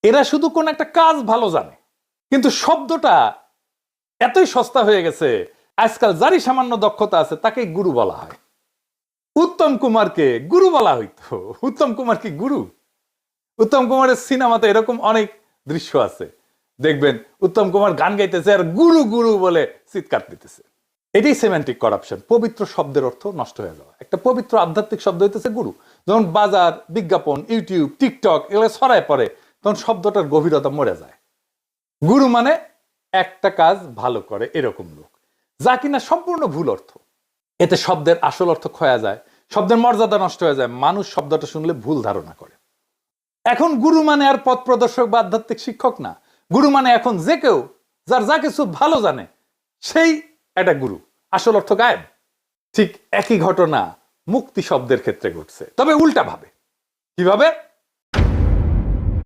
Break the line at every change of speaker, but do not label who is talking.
এরা শুধু কোন একটা কাজ ভালো জানে, কিন্তু শব্দটা এতই সস্তা হয়ে গেছে আজকাল যারই সামান্য দক্ষতা আছে তাকে গুরু বলা হয়। উত্তম কুমারকে গুরু বলা হইতো। উত্তম কুমার কি গুরু? উত্তম কুমারের সিনেমাতে এরকম অনেক দৃশ্য আছে, দেখবেন উত্তম কুমার গান গাইতেছে আর গুরু গুরু বলে চিৎকার দিতেছে। এটাই সেমান্টিক করাপশন, পবিত্র শব্দের অর্থ নষ্ট হয়ে যাওয়া। একটা পবিত্র আধ্যাত্মিক শব্দ হইতেছে গুরু। যখন বাজার, বিজ্ঞাপন, ইউটিউব, টিকটক এগুলো ছড়ায় পড়ে তখন শব্দটার গভীরতা মরে যায়। গুরু মানে একটা কাজ ভালো করে এরকম লোক, যা কিনা সম্পূর্ণ ভুল অর্থ। এতে শব্দের আসল অর্থ ক্ষয়া যায়, শব্দের মর্যাদা নষ্ট হয়ে যায়, মানুষ শব্দটা শুনলে ভুল ধারণা করে। এখন গুরু মানে আর পথ প্রদর্শক বা আধ্যাত্মিক শিক্ষক না। গুরু মানে এখন যে কেউ যার যা কিছু ভালো জানে সেই একটা গুরু। আসল অর্থ গায়েব। ঠিক একই ঘটনা মুক্তি শব্দের ক্ষেত্রে ঘটছে, তবে উল্টা ভাবে। কিভাবে?